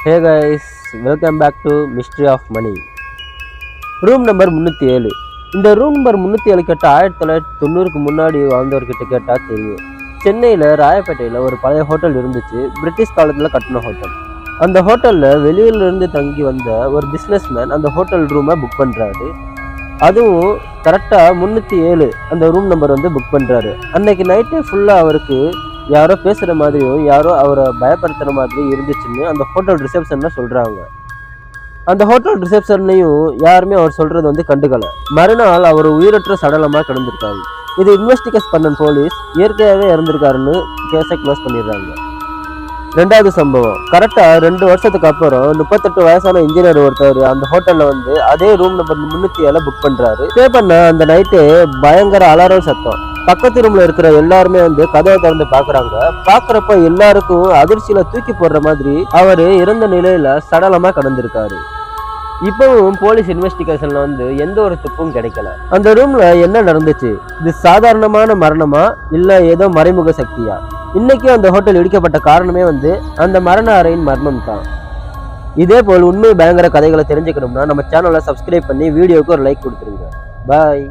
Hey guys, welcome back to Mystery of Money. Room number 307. இந்த room number 307 கேட்ட 1990க்கு முன்னாடி வாழ்ந்தவர்கிட்ட கேட்டால் தெரியும். சென்னையில் ராயப்பேட்டையில் ஒரு பழைய ஹோட்டல் இருந்துச்சு. பிரிட்டிஷ் காலத்தில் கட்டின ஹோட்டல். அந்த ஹோட்டலில் வெளியிலிருந்து தங்கி வந்த ஒரு பிஸ்னஸ் மேன் அந்த ஹோட்டல் ரூமை புக் பண்ணுறாரு. அதுவும் கரெக்டாக 307 அந்த ரூம் நம்பர் புக் பண்ணுறாரு. அன்னைக்கு நைட்டே ஃபுல்லாக அவருக்கு யாரோ பேசுகிற மாதிரியும் யாரோ அவரை பயப்படுத்துகிற மாதிரியும் இருந்துச்சுன்னு அந்த ஹோட்டல் ரிசப்ஷனில் சொல்கிறாங்க. அந்த ஹோட்டல் ரிசப்ஷன்லையும் யாருமே அவர் சொல்கிறது கண்டுக்கலை. மறுநாள் அவர் உயிரற்ற சடலமாக கிடந்திருக்காரு. இது இன்வெஸ்டிகேட் பண்ண போலீஸ் இயற்கையாகவே இறந்துருக்காருன்னு கேஸை க்ளோஸ் பண்ணிடுறாங்க. ரெண்டாவது சம்பவம் கரெக்டாக 2 வருஷத்துக்கு அப்புறம் 38 வயசான இன்ஜினியர் ஒருத்தர் அந்த ஹோட்டலில் அதே ரூம் நம்பர் 307 புக் பண்ணுறாரு. பே பண்ண அந்த நைட்டு பயங்கர அலாரம் சத்தம். பக்கத்து ரூம்ல இருக்கிற எல்லாருமே கதவை திறந்து பாக்குறாங்க. பாக்குறப்ப எல்லாருக்கும் அதிர்ச்சியில தூக்கி போடுற மாதிரி அவரு இறந்த நிலையில சடலமா கடந்திருக்காரு. இப்பவும் போலீஸ் இன்வெஸ்டிகேஷன்ல எந்த ஒரு துப்பும் கிடைக்கல. அந்த ரூம்ல என்ன நடந்துச்சு? இது சாதாரணமான மரணமா இல்ல ஏதோ மறைமுக சக்தியா? இன்னைக்கு அந்த ஹோட்டல் இடிக்கப்பட்ட காரணமே அந்த மரண அறையின் மர்மம் தான். இதே போல் உண்மை பயங்கர கதைகளை தெரிஞ்சுக்கணும்னா நம்ம சேனலை சப்ஸ்கிரைப் பண்ணி வீடியோக்கு ஒரு லைக் கொடுத்துருங்க. பாய்.